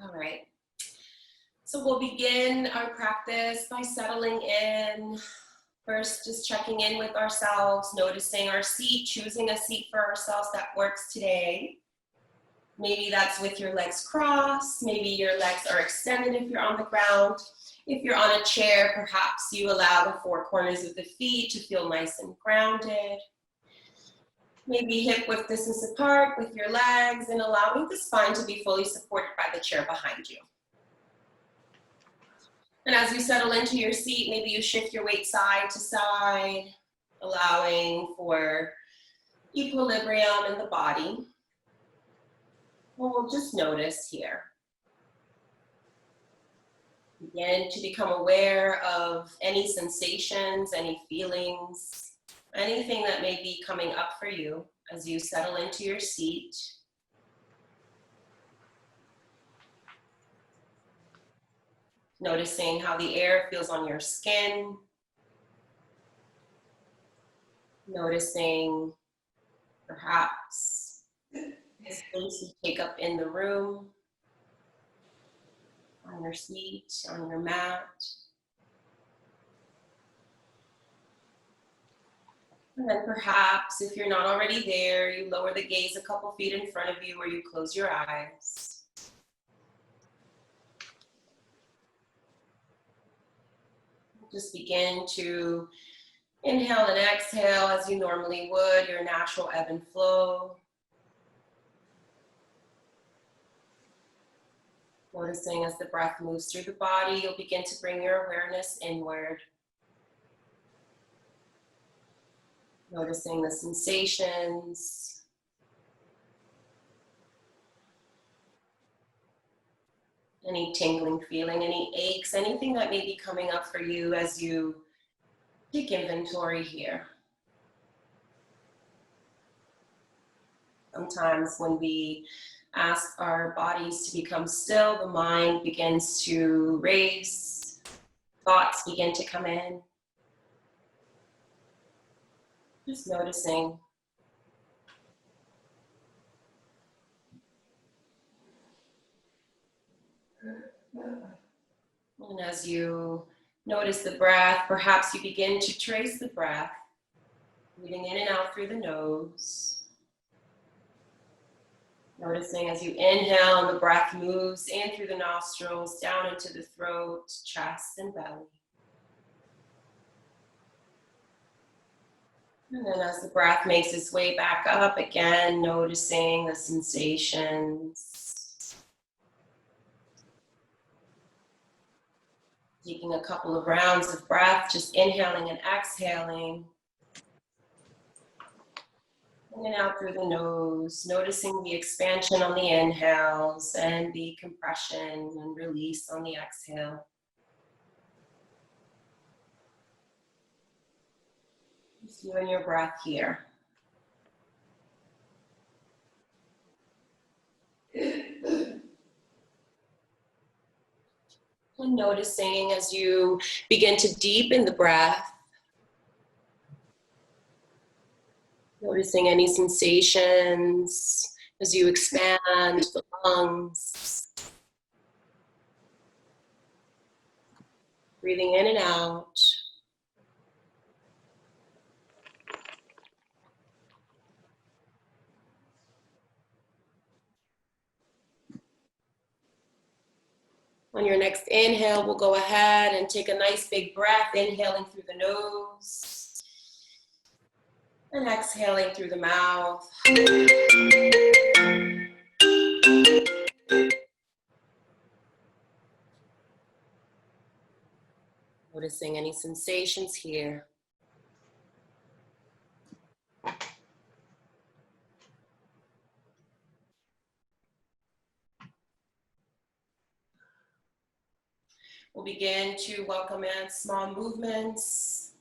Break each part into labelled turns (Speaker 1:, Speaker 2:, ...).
Speaker 1: All right. So we'll begin our practice by settling in. First, just checking in with ourselves, noticing our seat, choosing a seat for ourselves that works today. Maybe that's with your legs crossed. Maybe your legs are extended if you're on the ground. If you're on a chair, perhaps you allow the four corners of the feet to feel nice and grounded. Maybe hip width distance apart with your legs and allowing the spine to be fully supported by the chair behind you. And as you settle into your seat, maybe you shift your weight side to side, allowing for equilibrium in the body. Well, we'll just notice here. Begin to become aware of any sensations, any feelings, anything that may be coming up for you as you settle into your seat. Noticing how the air feels on your skin. Noticing perhaps the space you take up in the room, on your seat, on your mat. And then perhaps, if you're not already there, you lower the gaze a couple feet in front of you or you close your eyes. Just begin to inhale and exhale as you normally would, your natural ebb and flow. Noticing as the breath moves through the body, you'll begin to bring your awareness inward. Noticing the sensations. Any tingling feeling, any aches, anything that may be coming up for you as you take inventory here. Sometimes when we ask our bodies to become still, the mind begins to race, thoughts begin to come in. Just noticing. And as you notice the breath, perhaps you begin to trace the breath, breathing in and out through the nose. Noticing as you inhale and the breath moves in through the nostrils, down into the throat, chest, and belly. And then as the breath makes its way back up, again, noticing the sensations. Taking a couple of rounds of breath, just inhaling and exhaling. In and out through the nose, noticing the expansion on the inhales and the compression and release on the exhale. Just you and your breath here. And noticing as you begin to deepen the breath, noticing any sensations as you expand the lungs. Breathing in and out. On your next inhale, we'll go ahead and take a nice big breath, inhaling through the nose and exhaling through the mouth. Noticing any sensations here. We'll begin to welcome in small movements,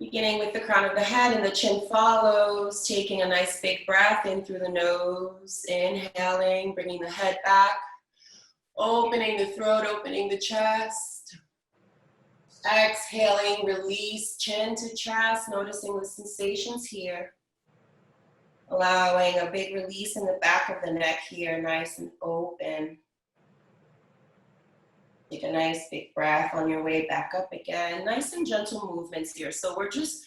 Speaker 1: beginning with the crown of the head and the chin follows, taking a nice big breath in through the nose, inhaling, bringing the head back, opening the throat, opening the chest. Exhaling, release, chin to chest, noticing the sensations here. Allowing a big release in the back of the neck here, nice and open. Take a nice big breath on your way back up again. Nice and gentle movements here. So we're just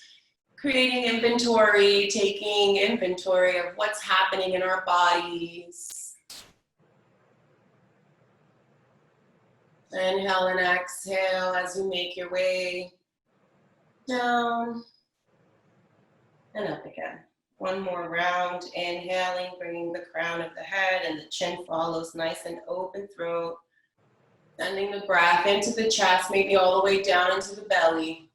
Speaker 1: creating inventory, taking inventory of what's happening in our bodies. Inhale and exhale as you make your way down and up again. One more round, inhaling, bringing the crown of the head and the chin follows, nice and open throat. Sending the breath into the chest, maybe all the way down into the belly.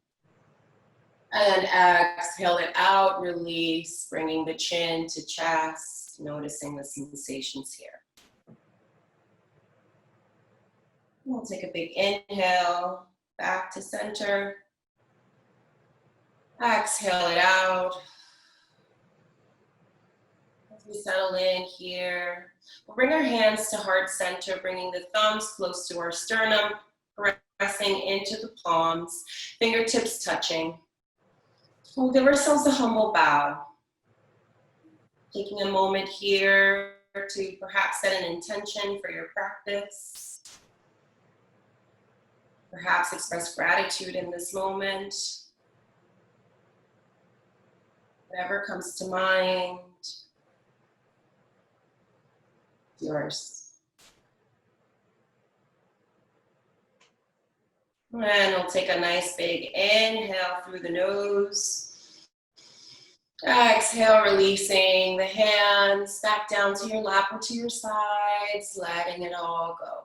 Speaker 1: And exhale it out, release, bringing the chin to chest, noticing the sensations here. We'll take a big inhale, back to center. Exhale it out. As we settle in here, we'll bring our hands to heart center, bringing the thumbs close to our sternum, pressing into the palms, fingertips touching. We'll give ourselves a humble bow. Taking a moment here to perhaps set an intention for your practice. Perhaps express gratitude in this moment. Whatever comes to mind, yours. And we'll take a nice big inhale through the nose. Exhale, releasing the hands back down to your lap or to your sides, letting it all go.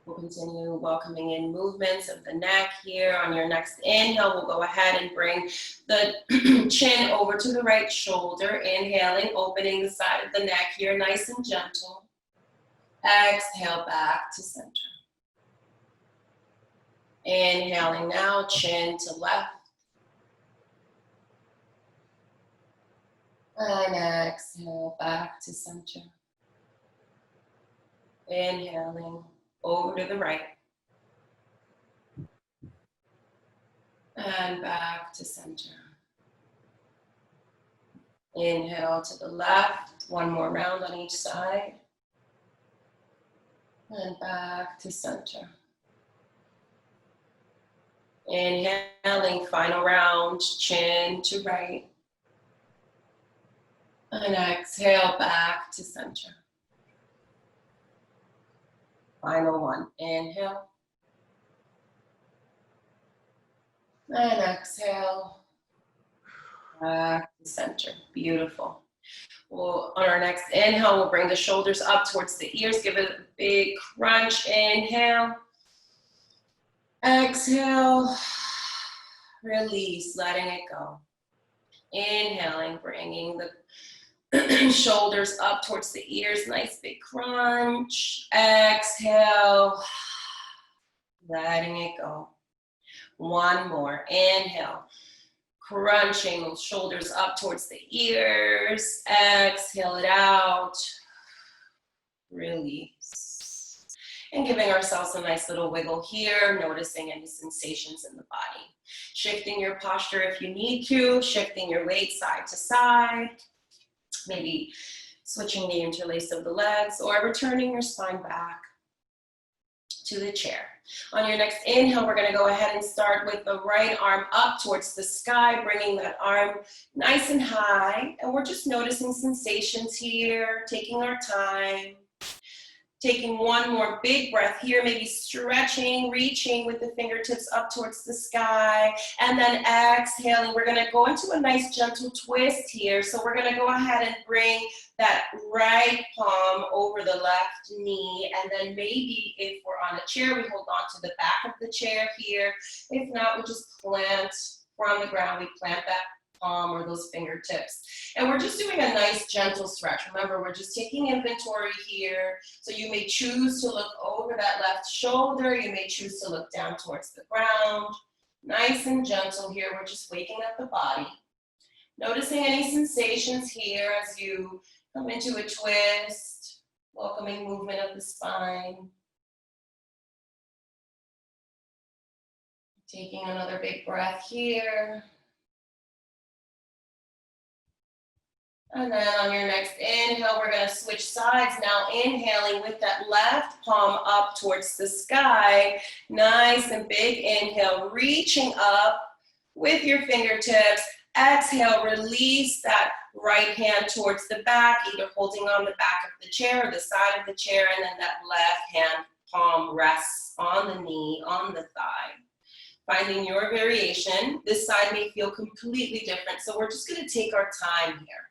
Speaker 1: We'll continue welcoming in movements of the neck here. On your next inhale, we'll go ahead and bring the chin over to the right shoulder. Inhaling, opening the side of the neck here, nice and gentle. Exhale, back to center. Inhaling now, chin to left. And exhale, back to center. Inhaling, over to the right. And back to center. Inhale to the left, one more round on each side. And back to center. Inhaling, final round, chin to right. And exhale, back to center. Final one, inhale. And exhale, back to center. Beautiful. Well, on our next inhale, we'll bring the shoulders up towards the ears. Give it a big crunch. Inhale. Exhale. Release, letting it go. Inhaling, bringing the shoulders up towards the ears. Nice big crunch. Exhale. Letting it go. One more. Inhale. Crunching those shoulders up towards the ears. Exhale it out. Release. And giving ourselves a nice little wiggle here, noticing any sensations in the body. Shifting your posture if you need to, shifting your weight side to side. Maybe switching the interlace of the legs or returning your spine back to the chair. On your next inhale, we're going to go ahead and start with the right arm up towards the sky, bringing that arm nice and high. And we're just noticing sensations here, taking our time. Taking one more big breath here, maybe stretching, reaching with the fingertips up towards the sky, and then exhaling. We're gonna go into a nice gentle twist here. So we're gonna go ahead and bring that right palm over the left knee, and then maybe if we're on a chair, we hold on to the back of the chair here. If not, we just plant, we're on the ground, we plant that palm or those fingertips. And we're just doing a nice gentle stretch. Remember, we're just taking inventory here. So you may choose to look over that left shoulder. You may choose to look down towards the ground. Nice and gentle here. We're just waking up the body. Noticing any sensations here as you come into a twist, welcoming movement of the spine. Taking another big breath here. And then on your next inhale, we're gonna switch sides now, inhaling with that left palm up towards the sky. Nice and big inhale, reaching up with your fingertips. Exhale, release that right hand towards the back, either holding on the back of the chair or the side of the chair, and then that left hand palm rests on the knee, on the thigh. Finding your variation. This side may feel completely different, so we're just gonna take our time here.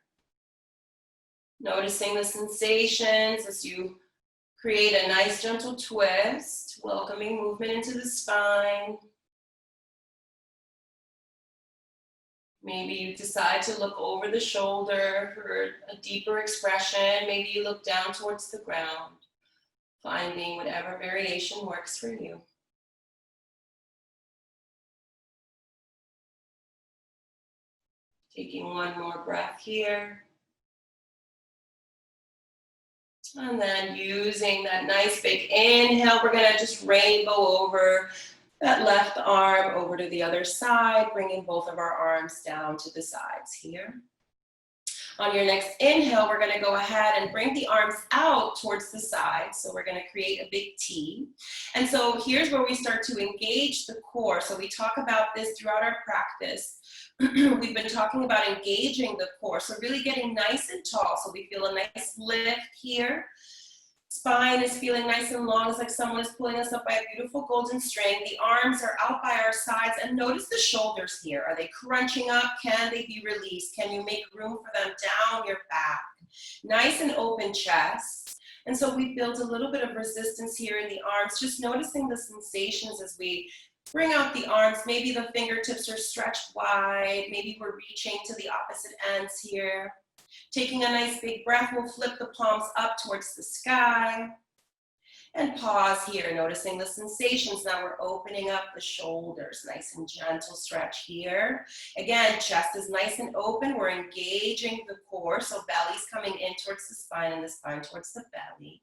Speaker 1: Noticing the sensations as you create a nice gentle twist, welcoming movement into the spine. Maybe you decide to look over the shoulder for a deeper expression. Maybe you look down towards the ground, finding whatever variation works for you. Taking one more breath here. And then using that nice big inhale, we're gonna just rainbow over that left arm over to the other side, bringing both of our arms down to the sides here. On your next inhale, we're gonna go ahead and bring the arms out towards the side. So we're gonna create a big T. And so here's where we start to engage the core. So we talk about this throughout our practice. We've been talking about engaging the core. So really getting nice and tall. So we feel a nice lift here. Spine is feeling nice and long. It's like someone is pulling us up by a beautiful golden string. The arms are out by our sides. And notice the shoulders here. Are they crunching up? Can they be released? Can you make room for them down your back? Nice and open chest. And so we build a little bit of resistance here in the arms, just noticing the sensations as we bring out the arms. Maybe the fingertips are stretched wide. Maybe we're reaching to the opposite ends here. Taking a nice big breath, we'll flip the palms up towards the sky. And pause here, noticing the sensations. Now we're opening up the shoulders. Nice and gentle stretch here. Again, chest is nice and open. We're engaging the core. So belly's coming in towards the spine and the spine towards the belly.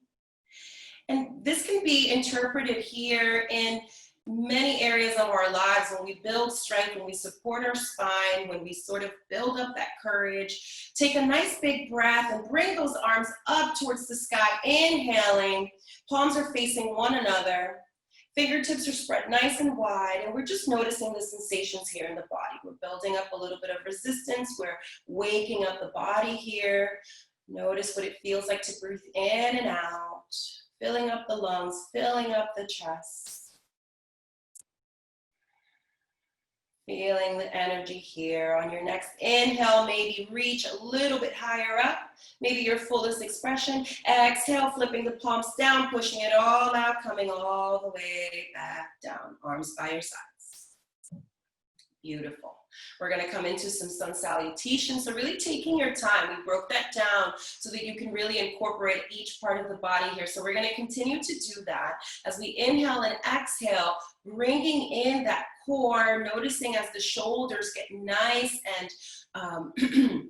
Speaker 1: And this can be interpreted here in many areas of our lives when we build strength, when we support our spine, when we sort of build up that courage. Take a nice big breath and bring those arms up towards the sky. Inhaling, palms are facing one another. Fingertips are spread nice and wide, and we're just noticing the sensations here in the body. We're building up a little bit of resistance. We're waking up the body here. Notice what it feels like to breathe in and out, filling up the lungs, filling up the chest. Feeling the energy here. On your next inhale, maybe reach a little bit higher up. Maybe your fullest expression. Exhale, flipping the palms down, pushing it all out, coming all the way back down. Arms by your sides. Beautiful. We're gonna come into some Sun Salutation. So really taking your time. We broke that down so that you can really incorporate each part of the body here. So we're gonna continue to do that as we inhale and exhale, bringing in that core, noticing as the shoulders get nice and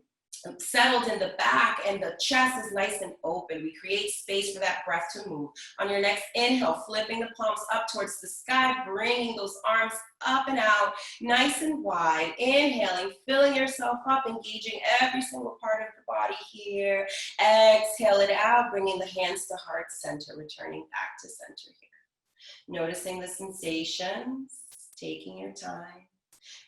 Speaker 1: settled in the back and the chest is nice and open. We create space for that breath to move. On your next inhale, flipping the palms up towards the sky, bringing those arms up and out, nice and wide. Inhaling, filling yourself up, engaging every single part of the body here. Exhale it out, bringing the hands to heart center, returning back to center here. Noticing the sensations, taking your time.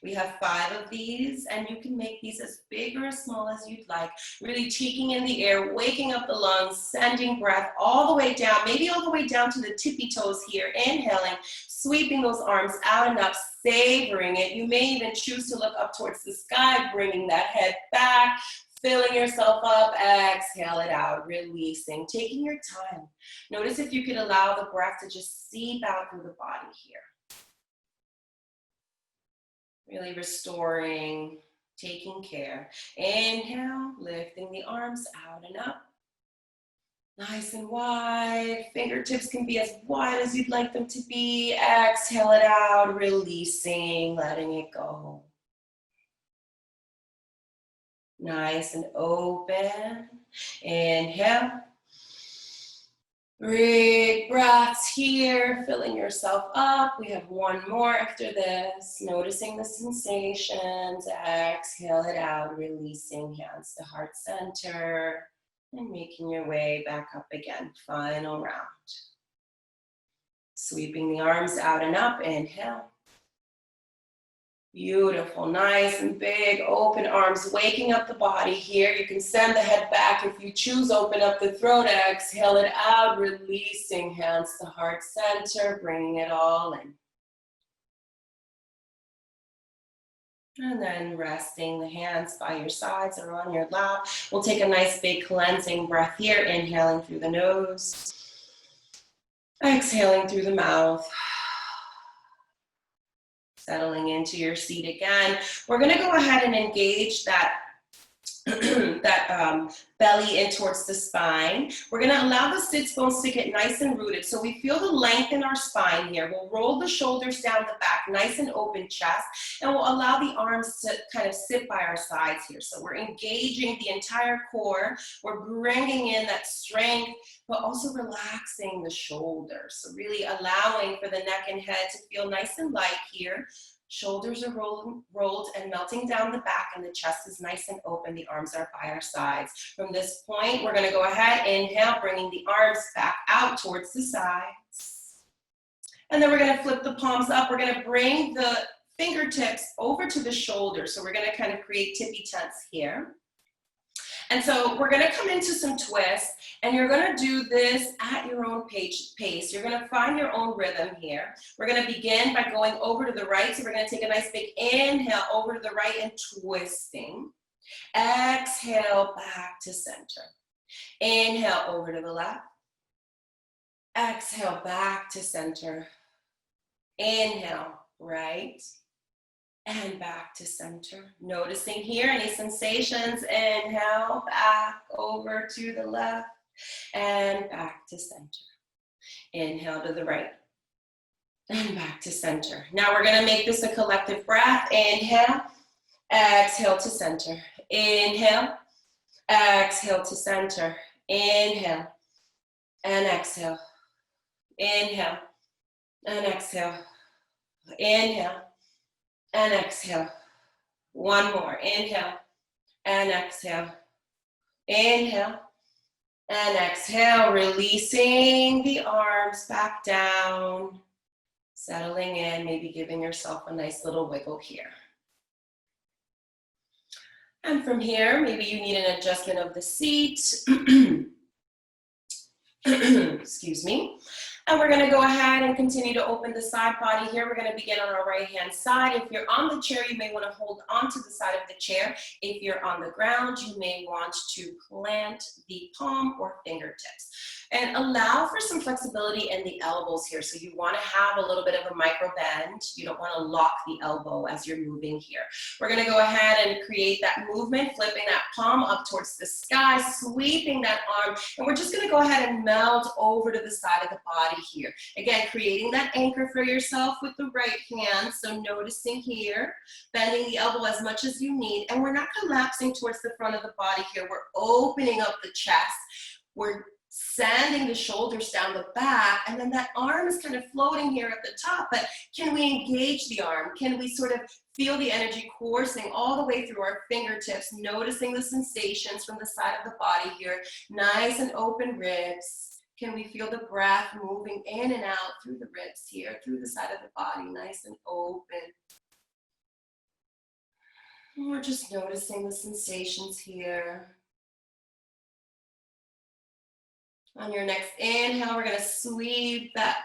Speaker 1: We have 5 of these, and you can make these as big or as small as you'd like. Really taking in the air, waking up the lungs, sending breath all the way down, maybe all the way down to the tippy toes here. Inhaling, sweeping those arms out and up, savoring it. You may even choose to look up towards the sky, bringing that head back, filling yourself up. Exhale it out, releasing, taking your time. Notice if you could allow the breath to just seep out through the body here. Really restoring, taking care. Inhale, lifting the arms out and up. Nice and wide. Fingertips can be as wide as you'd like them to be. Exhale it out, releasing, letting it go. Nice and open. Inhale. Big breaths here, filling yourself up. We have one more after this. Noticing the sensations. Exhale it out, releasing hands to heart center. And making your way back up again. Final round. Sweeping the arms out and up. Inhale. Beautiful, nice and big, open arms, waking up the body here. You can send the head back if you choose, open up the throat, exhale it out, releasing hands to heart center, bringing it all in. And then resting the hands by your sides or on your lap. We'll take a nice big cleansing breath here, inhaling through the nose, exhaling through the mouth. Settling into your seat again. We're gonna go ahead and engage that, belly in towards the spine. We're gonna allow the sits bones to get nice and rooted. So we feel the length in our spine here. We'll roll the shoulders down the back, nice and open chest, and we'll allow the arms to kind of sit by our sides here. So we're engaging the entire core. We're bringing in that strength, but also relaxing the shoulders. So really allowing for the neck and head to feel nice and light here. Shoulders are rolled and melting down the back, and the chest is nice and open. The arms are by our sides. From this point, we're going to go ahead, inhale, bringing the arms back out towards the sides. And then we're going to flip the palms up. We're going to bring the fingertips over to the shoulders. So we're going to kind of create tippy toes here. And so we're gonna come into some twists, and you're gonna do this at your own pace. You're gonna find your own rhythm here. We're gonna begin by going over to the right. So we're gonna take a nice big inhale over to the right and twisting. Exhale back to center. Inhale over to the left. Exhale back to center. Inhale, right. And back to center. Noticing here any sensations. Inhale, back over to the left and back to center. Inhale to the right and back to center. Now we're gonna make this a collective breath. Inhale, exhale to center. Inhale, exhale to center. Inhale and exhale. Inhale and exhale. Inhale and exhale. One more. Inhale and exhale. Inhale and exhale. Releasing the arms back down. Settling in, maybe giving yourself a nice little wiggle here. And from here, maybe you need an adjustment of the seat. Excuse me. And we're gonna go ahead and continue to open the side body here. We're gonna begin on our right-hand side. If you're on the chair, you may wanna hold onto the side of the chair. If you're on the ground, you may want to plant the palm or fingertips. And allow for some flexibility in the elbows here. So you wanna have a little bit of a micro bend. You don't wanna lock the elbow as you're moving here. We're gonna go ahead and create that movement, flipping that palm up towards the sky, sweeping that arm, and we're just gonna go ahead and melt over to the side of the body here. Again, creating that anchor for yourself with the right hand. So noticing here, bending the elbow as much as you need, and we're not collapsing towards the front of the body here. We're opening up the chest. We're sanding the shoulders down the back, and then that arm is kind of floating here at the top, but can we engage the arm? Can we sort of feel the energy coursing all the way through our fingertips, noticing the sensations from the side of the body here, nice and open ribs. Can we feel the breath moving in and out through the ribs here, through the side of the body, nice and open. And we're just noticing the sensations here. On your next inhale, we're gonna sweep that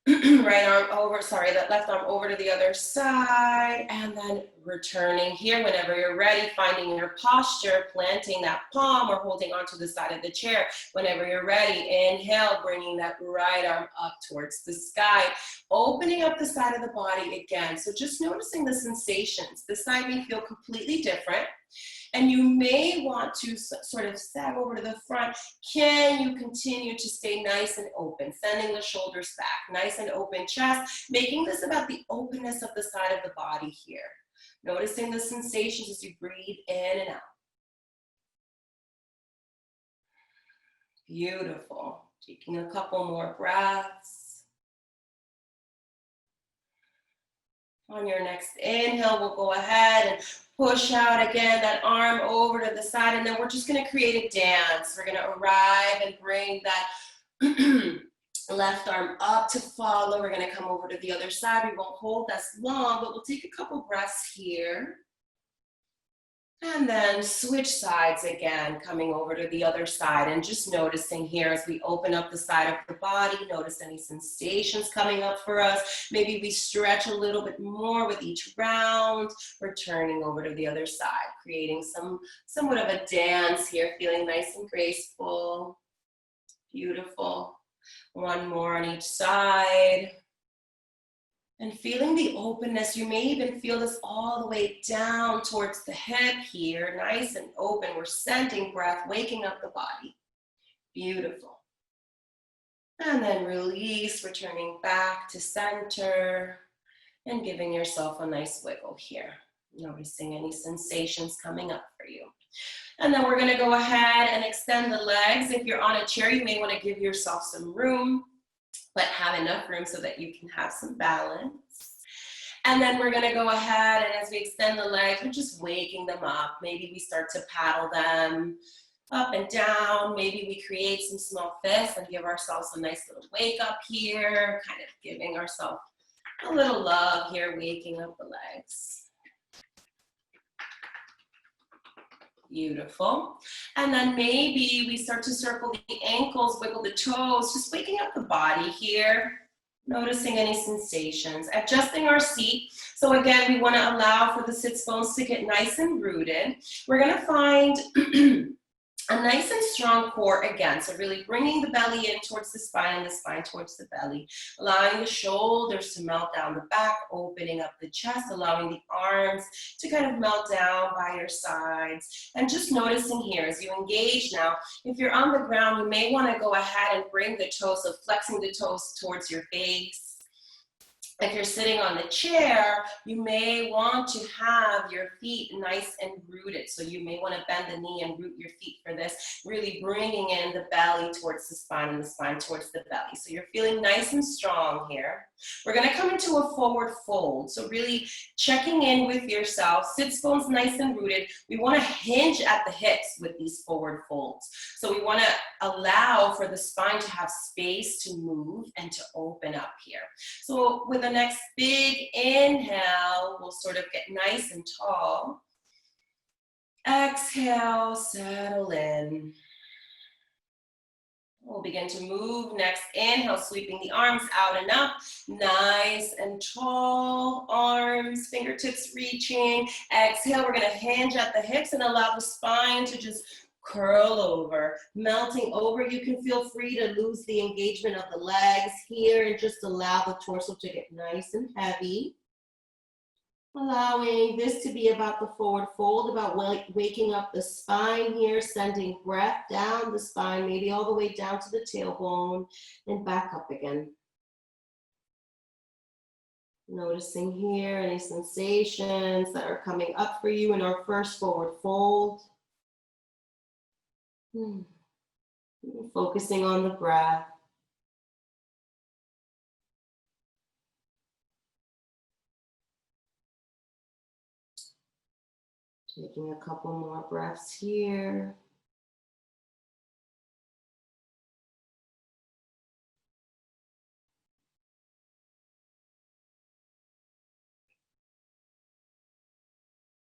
Speaker 1: right arm over, that left arm over to the other side, and then returning here whenever you're ready, finding your posture, planting that palm or holding onto the side of the chair. Whenever you're ready, inhale, bringing that right arm up towards the sky, opening up the side of the body again. So just noticing the sensations. This side may feel completely different. And you may want to sort of sag over to the front. Can you continue to stay nice and open, sending the shoulders back, nice and open chest, making this about the openness of the side of the body here. Noticing the sensations as you breathe in and out. Beautiful. Taking a couple more breaths. On your next inhale, we'll go ahead and push out again that arm over to the side, and then we're just gonna create a dance. We're gonna arrive and bring that left arm up to follow. We're gonna come over to the other side. We won't hold as long, but we'll take a couple breaths here. And then switch sides again, coming over to the other side and just noticing here as we open up the side of the body, notice any sensations coming up for us. Maybe we stretch a little bit more with each round, returning over to the other side, creating somewhat of a dance here, feeling nice and graceful. Beautiful. One more on each side. And feeling the openness, you may even feel this all the way down towards the hip here, nice and open. We're sending breath, waking up the body. Beautiful. And then release, returning back to center and giving yourself a nice wiggle here. Noticing any sensations coming up for you. And then we're gonna go ahead and extend the legs. If you're on a chair, you may wanna give yourself some room, but have enough room so that you can have some balance. And then we're gonna go ahead and as we extend the legs, we're just waking them up. Maybe we start to paddle them up and down. Maybe we create some small fists and give ourselves a nice little wake up here, kind of giving ourselves a little love here, waking up the legs. Beautiful. And then maybe we start to circle the ankles, wiggle the toes, just waking up the body here, noticing any sensations, adjusting our seat. So again, we want to allow for the sits bones to get nice and rooted. We're going to find a nice and strong core again. So really bringing the belly in towards the spine and the spine towards the belly, allowing the shoulders to melt down the back, opening up the chest, allowing the arms to kind of melt down by your sides. And just noticing here as you engage now, if you're on the ground, you may want to go ahead and bring the toes, so flexing the toes towards your face. If you're sitting on the chair, you may want to have your feet nice and rooted. So you may want to bend the knee and root your feet for this, really bringing in the belly towards the spine and the spine towards the belly. So you're feeling nice and strong here. We're going to come into a forward fold. So really checking in with yourself, sits bones nice and rooted. We want to hinge at the hips with these forward folds. So we want to allow for the spine to have space to move and to open up here. So with the next big inhale, we'll sort of get nice and tall. Exhale, settle in. We'll begin to move. Next inhale, sweeping the arms out and up. Nice and tall arms, fingertips reaching. Exhale, we're gonna hinge at the hips and allow the spine to just curl over, melting over. You can feel free to lose the engagement of the legs here and just allow the torso to get nice and heavy. Allowing this to be about the forward fold, about waking up the spine here, sending breath down the spine, maybe all the way down to the tailbone and back up again. Noticing here any sensations that are coming up for you in our first forward fold. Focusing on the breath. Taking a couple more breaths here.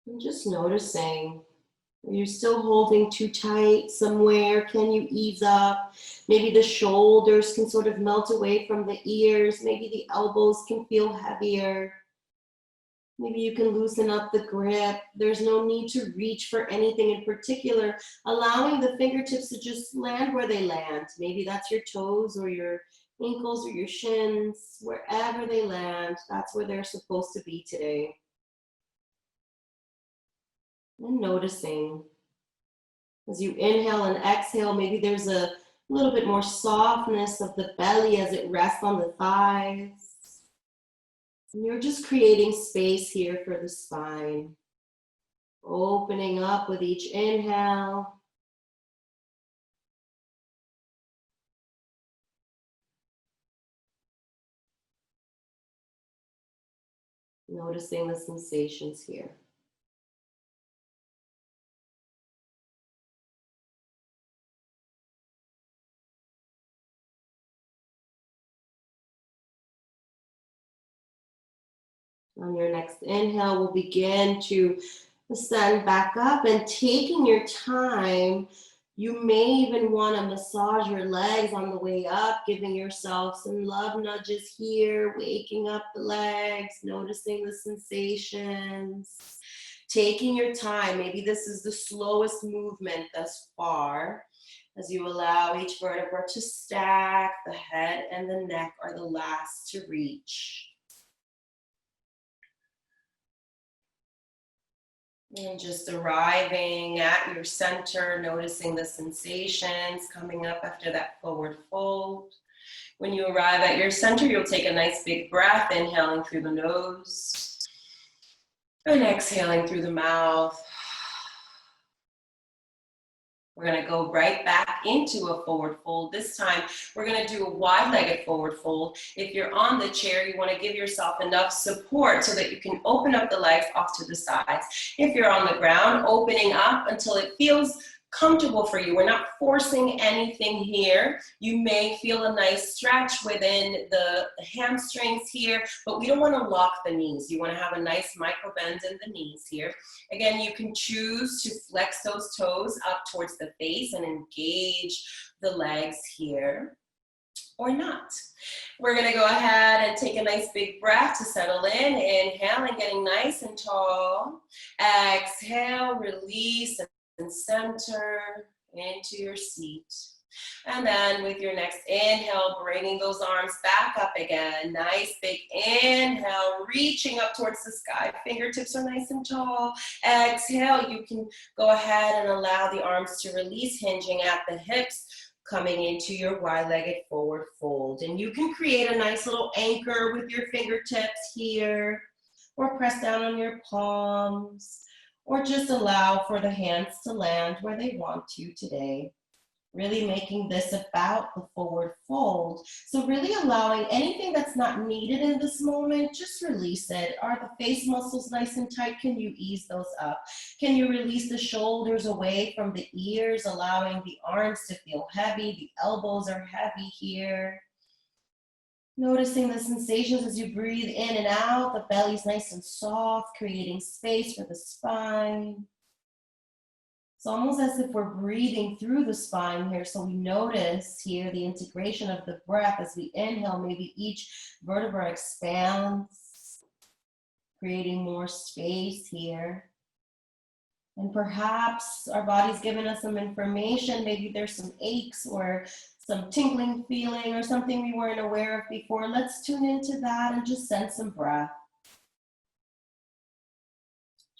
Speaker 1: And just noticing, are you still holding too tight somewhere? Can you ease up? Maybe the shoulders can sort of melt away from the ears. Maybe the elbows can feel heavier. Maybe you can loosen up the grip. There's no need to reach for anything in particular, allowing the fingertips to just land where they land. Maybe that's your toes or your ankles or your shins. Wherever they land, that's where they're supposed to be today. And noticing as you inhale and exhale, maybe there's a little bit more softness of the belly as it rests on the thighs. And you're just creating space here for the spine. Opening up with each inhale. Noticing the sensations here. On your next inhale, we'll begin to ascend back up, and taking your time, you may even want to massage your legs on the way up, giving yourself some love nudges here, waking up the legs, noticing the sensations, taking your time. Maybe this is the slowest movement thus far, as you allow each vertebra to stack. The head and the neck are the last to reach. And just arriving at your center, noticing the sensations coming up after that forward fold. When you arrive at your center, you'll take a nice big breath, inhaling through the nose and exhaling through the mouth. We're going to go right back into a forward fold. This time, we're going to do a wide-legged forward fold. If you're on the chair, you want to give yourself enough support so that you can open up the legs off to the sides. If you're on the ground, opening up until it feels comfortable for you. We're not forcing anything here. You may feel a nice stretch within the hamstrings here, but we don't want to lock the knees. You want to have a nice micro bend in the knees here. Again, you can choose to flex those toes up towards the face and engage the legs here, or not. We're going to go ahead and take a nice big breath to settle in. Inhale and getting nice and tall. Exhale, release and center into your seat. And then with your next inhale, bringing those arms back up again. Nice big inhale, reaching up towards the sky. Fingertips are nice and tall. Exhale, you can go ahead and allow the arms to release, hinging at the hips, coming into your wide-legged forward fold. And you can create a nice little anchor with your fingertips here, or press down on your palms, or just allow for the hands to land where they want to today. Really making this about the forward fold. So really allowing anything that's not needed in this moment, just release it. Are the face muscles nice and tight? Can you ease those up? Can you release the shoulders away from the ears, allowing the arms to feel heavy? The elbows are heavy here. Noticing the sensations as you breathe in and out. The belly's nice and soft, creating space for the spine. It's almost as if we're breathing through the spine here. So we notice here the integration of the breath as we inhale. Maybe each vertebra expands, creating more space here. And perhaps our body's given us some information. Maybe there's some aches or some tingling feeling or something we weren't aware of before. Let's tune into that and just send some breath.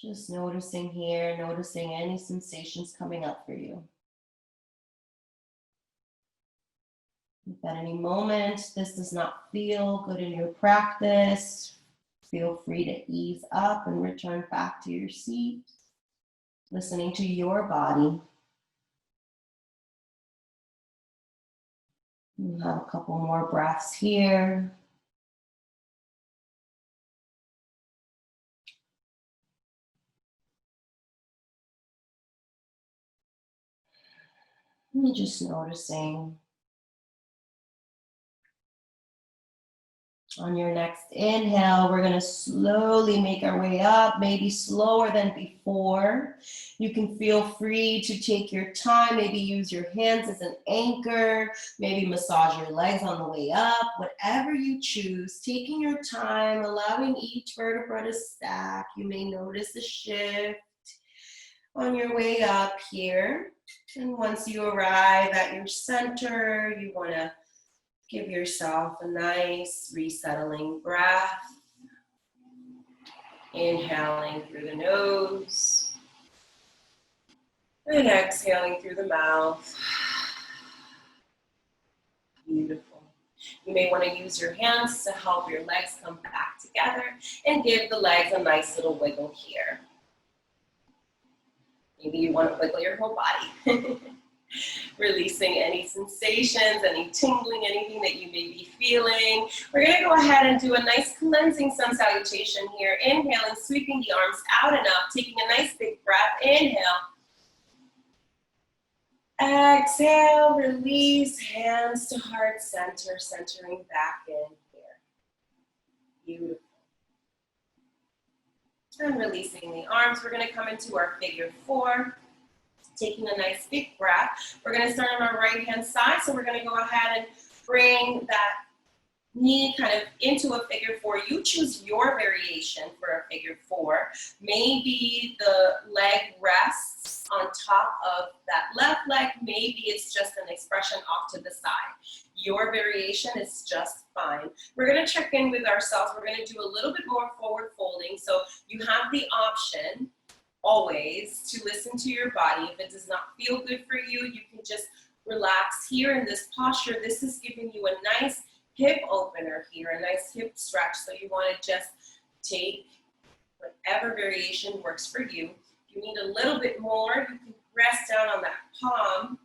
Speaker 1: Just noticing here, noticing any sensations coming up for you. If at any moment this does not feel good in your practice, feel free to ease up and return back to your seat, listening to your body. We'll have a couple more breaths here. And just noticing. On your next inhale, we're going to slowly make our way up, maybe slower than before. You can feel free to take your time, maybe use your hands as an anchor, maybe massage your legs on the way up, whatever you choose, taking your time, allowing each vertebra to stack. You may notice a shift on your way up here. And once you arrive at your center, you want to give yourself a nice resettling breath. Inhaling through the nose and exhaling through the mouth. Beautiful. You may want to use your hands to help your legs come back together and give the legs a nice little wiggle here. Maybe you want to wiggle your whole body. Releasing any sensations, any tingling, anything that you may be feeling. We're going to go ahead and do a nice cleansing sun salutation here. Inhaling, sweeping the arms out and up, taking a nice big breath. Inhale. Exhale, release, hands to heart center, centering back in here. Beautiful. And releasing the arms, we're going to come into our figure four. Taking a nice big breath. We're going to start on our right hand side, so we're going to go ahead and bring that knee kind of into a figure four. You choose your variation for a figure four. Maybe the leg rests on top of that left leg. Maybe it's just an expression off to the side. Your variation is just fine. We're going to check in with ourselves. We're going to do a little bit more forward folding. So you have the option always to listen to your body. If it does not feel good for you, you can just relax here in this posture. This is giving you a nice hip opener here, a nice hip stretch. So you want to just take whatever variation works for you. If you need a little bit more, you can press down on that palm.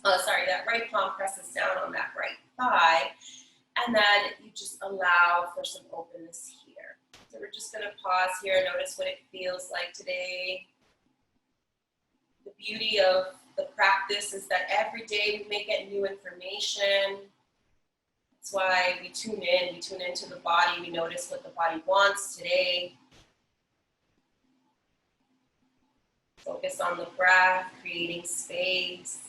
Speaker 1: That right palm presses down on that right thigh. And then you just allow for some openness here. So we're just going to pause here and notice what it feels like today. The beauty of the practice is that every day we may get new information. That's why we tune into the body, we notice what the body wants today. Focus on the breath, creating space.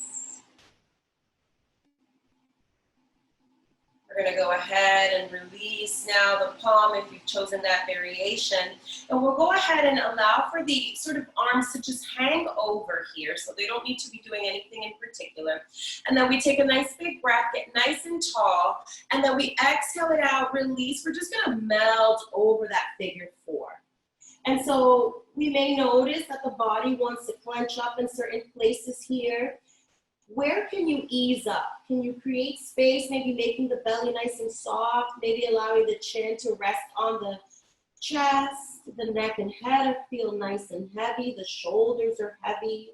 Speaker 1: We're going to go ahead and release now the palm if you've chosen that variation. And we'll go ahead and allow for the sort of arms to just hang over here, so they don't need to be doing anything in particular. And then we take a nice big breath, get nice and tall, and then we exhale it out, release. We're just going to melt over that figure four. And so we may notice that the body wants to clench up in certain places here. Where can you ease up? Can you create space, maybe making the belly nice and soft, maybe allowing the chin to rest on the chest, the neck and head feel nice and heavy, the shoulders are heavy.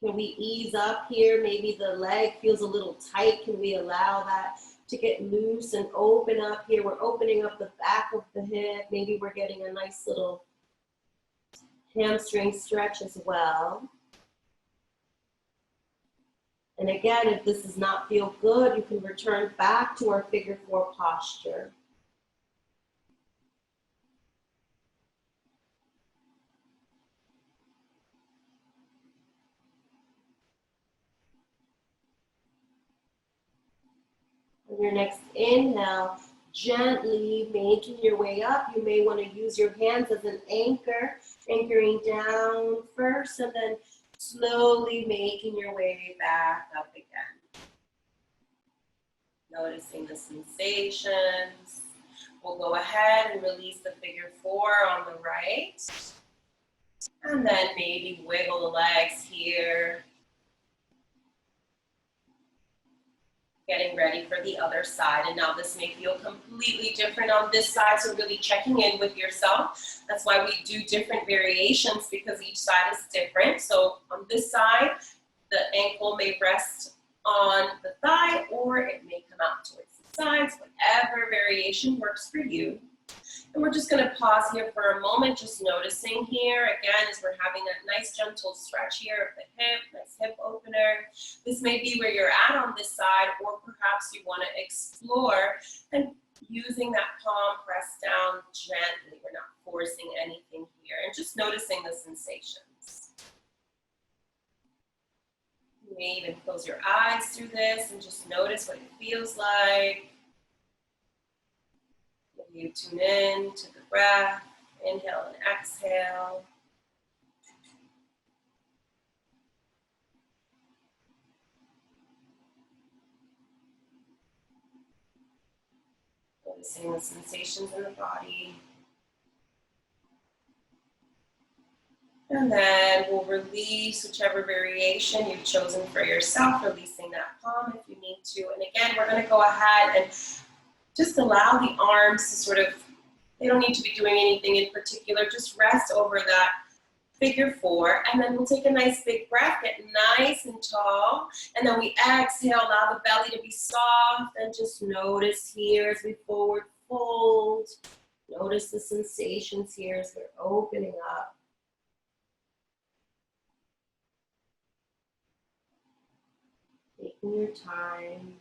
Speaker 1: Can we ease up here? Maybe the leg feels a little tight. Can we allow that to get loose and open up here? We're opening up the back of the hip. Maybe we're getting a nice little hamstring stretch as well. And again, if this does not feel good, you can return back to our figure four posture. On your next inhale, gently making your way up. You may want to use your hands as an anchor, anchoring down first, and then slowly making your way back up again. Noticing the sensations. We'll go ahead and release the figure four on the right. And then maybe wiggle the legs here. Getting ready for the other side. And now this may feel completely different on this side, so really checking in with yourself. That's why we do different variations, because each side is different. So on this side, the ankle may rest on the thigh, or it may come out towards the sides, whatever variation works for you. And we're just going to pause here for a moment, just noticing here, again, as we're having that nice gentle stretch here of the hip, nice hip opener. This may be where you're at on this side, or perhaps you want to explore and using that palm pressed down gently. We're not forcing anything here, and just noticing the sensations. You may even close your eyes through this and just notice what it feels like. You tune in to the breath, inhale and exhale. Noticing the sensations in the body. And then we'll release whichever variation you've chosen for yourself, releasing that palm if you need to. And again, we're going to go ahead and just allow the arms to sort of, they don't need to be doing anything in particular, just rest over that figure four, and then we'll take a nice big breath, get nice and tall, and then we exhale, allow the belly to be soft, and just notice here as we forward fold. Notice the sensations here as we're opening up. Taking your time.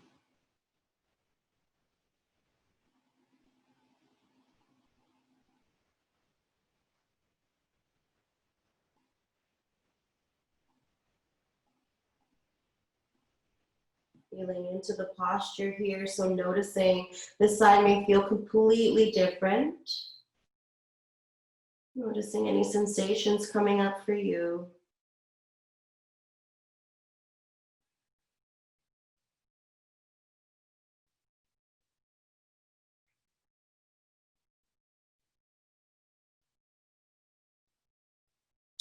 Speaker 1: Feeling into the posture here, so noticing this side may feel completely different. Noticing any sensations coming up for you.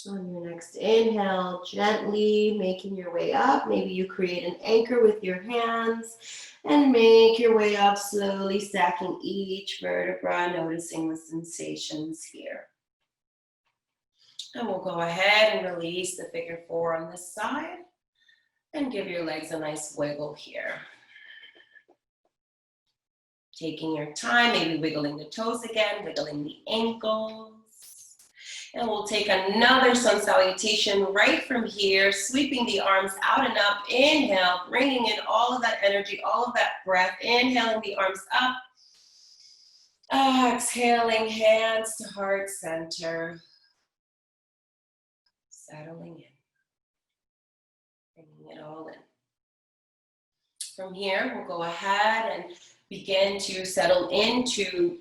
Speaker 1: On your next inhale, gently making your way up. Maybe you create an anchor with your hands and make your way up, slowly stacking each vertebra, noticing the sensations here. And we'll go ahead and release the figure four on this side and give your legs a nice wiggle here. Taking your time, maybe wiggling the toes again, wiggling the ankles. And we'll take another sun salutation right from here, sweeping the arms out and up. Inhale, bringing in all of that energy, all of that breath. Inhaling the arms up. Exhaling, hands to heart center. Settling in. Bringing it all in. From here, we'll go ahead and begin to settle into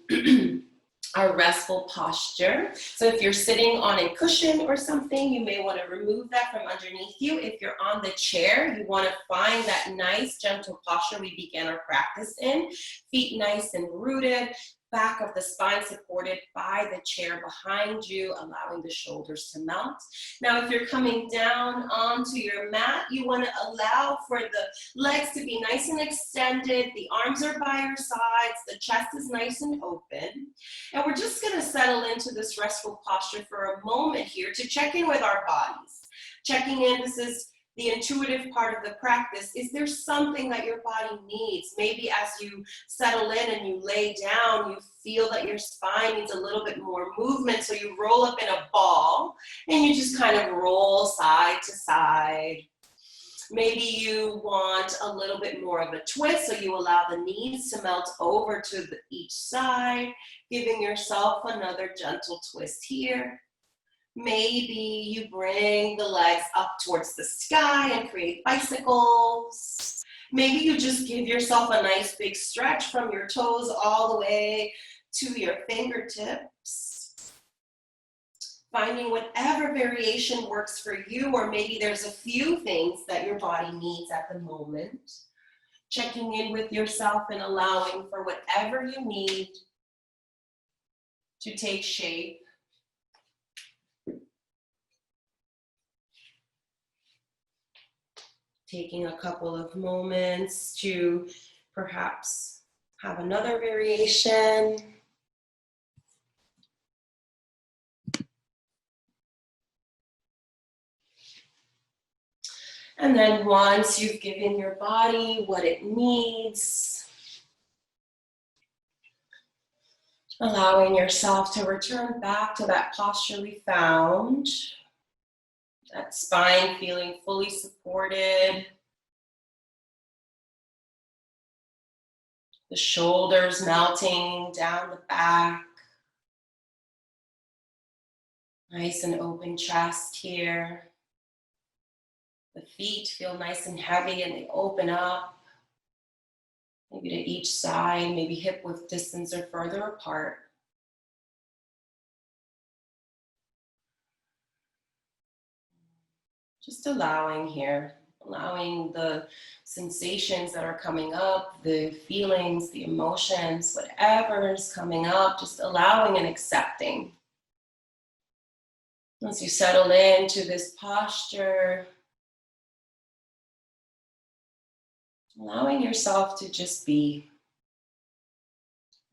Speaker 1: our restful posture. So if you're sitting on a cushion or something, you may want to remove that from underneath you. If you're on the chair, you want to find that nice gentle posture we began our practice in. Feet nice and rooted, back of the spine supported by the chair behind you, allowing the shoulders to melt. Now, if you're coming down onto your mat, you want to allow for the legs to be nice and extended. The arms are by your sides. The chest is nice and open. And we're just going to settle into this restful posture for a moment here to check in with our bodies. Checking in, this is the intuitive part of the practice. Is there something that your body needs? Maybe as you settle in and you lay down, you feel that your spine needs a little bit more movement, so you roll up in a ball and you just kind of roll side to side. Maybe you want a little bit more of a twist, so you allow the knees to melt over to each side, giving yourself another gentle twist here. Maybe you bring the legs up towards the sky and create bicycles. Maybe you just give yourself a nice big stretch from your toes all the way to your fingertips. Finding whatever variation works for you, or maybe there's a few things that your body needs at the moment. Checking in with yourself and allowing for whatever you need to take shape. Taking a couple of moments to perhaps have another variation. And then once you've given your body what it needs, allowing yourself to return back to that posture we found. That spine feeling fully supported. The shoulders melting down the back. Nice and open chest here. The feet feel nice and heavy and they open up. Maybe to each side, maybe hip width distance or further apart. Just allowing here, allowing the sensations that are coming up, the feelings, the emotions, whatever is coming up, just allowing and accepting. Once you settle into this posture, allowing yourself to just be,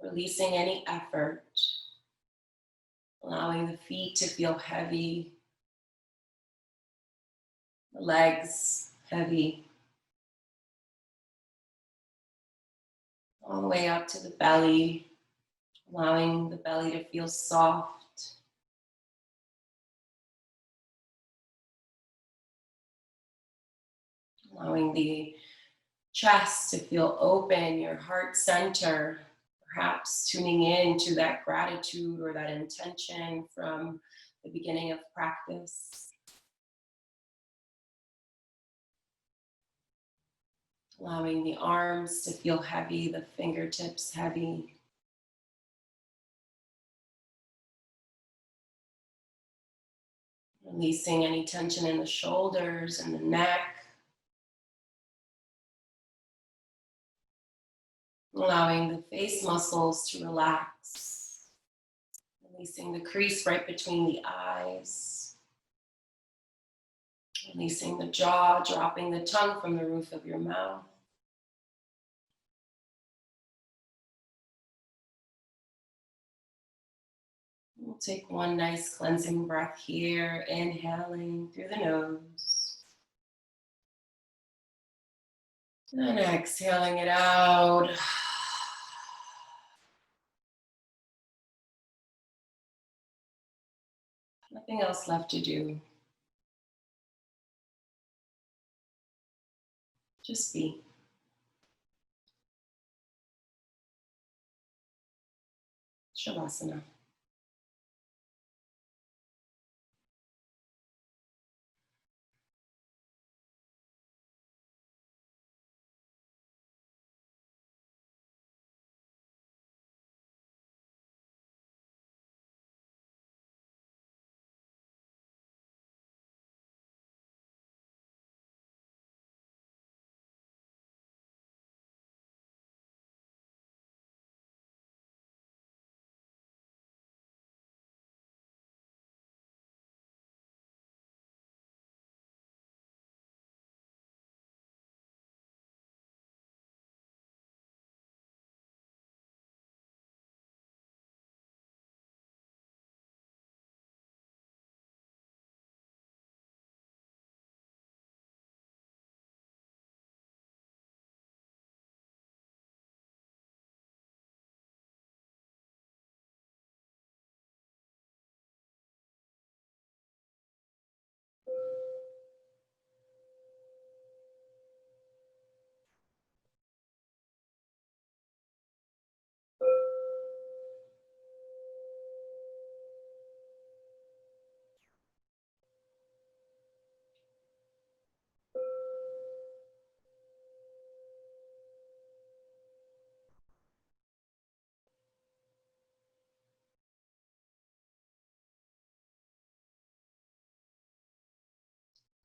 Speaker 1: releasing any effort, allowing the feet to feel heavy, The legs heavy. All the way up to the belly, allowing the belly to feel soft. Allowing the chest to feel open, your heart center, perhaps tuning in to that gratitude or that intention from the beginning of practice. Allowing the arms to feel heavy, the fingertips heavy. Releasing any tension in the shoulders and the neck. Allowing the face muscles to relax. Releasing the crease right between the eyes. Releasing the jaw, dropping the tongue from the roof of your mouth. We'll take one nice cleansing breath here, inhaling through the nose. And exhaling it out. Nothing else left to do. Just be. Shavasana.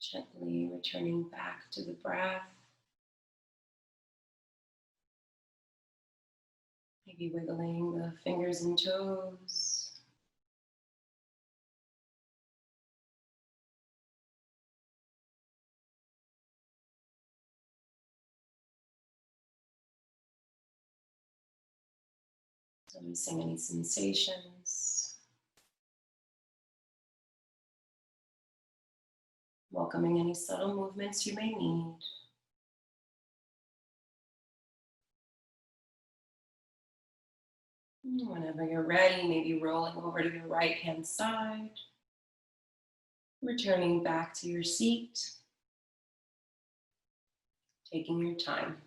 Speaker 1: Gently returning back to the breath. Maybe wiggling the fingers and toes. Noticing any sensations. Welcoming any subtle movements you may need. Whenever you're ready, maybe rolling over to your right hand side. Returning back to your seat. Taking your time.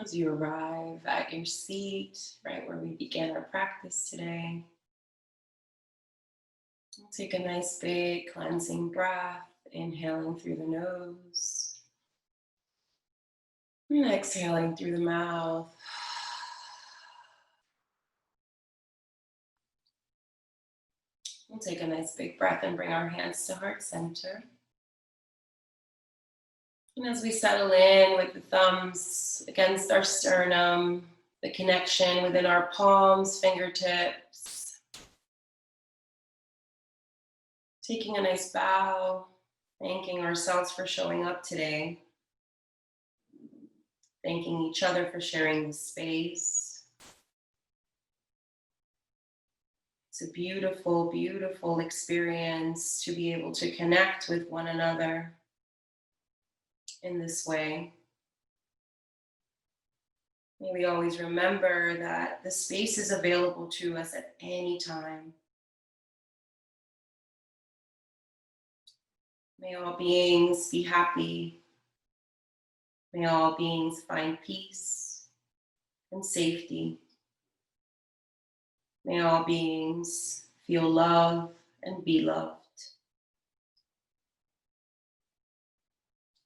Speaker 1: As you arrive at your seat, right where we began our practice today, take a nice big cleansing breath, inhaling through the nose and exhaling through the mouth. We'll take a nice big breath and bring our hands to heart center. And as we settle in with the thumbs against our sternum, the connection within our palms, fingertips, Taking a nice bow, thanking ourselves for showing up today, thanking each other for sharing this space. It's a beautiful, beautiful experience to be able to connect with one another in this way. May we always remember that the space is available to us at any time. May all beings be happy. May all beings find peace and safety. May all beings feel love and be loved.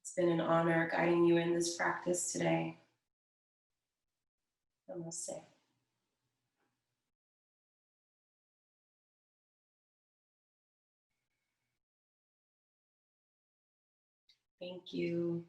Speaker 1: It's been an honor guiding you in this practice today. Namaste. Thank you.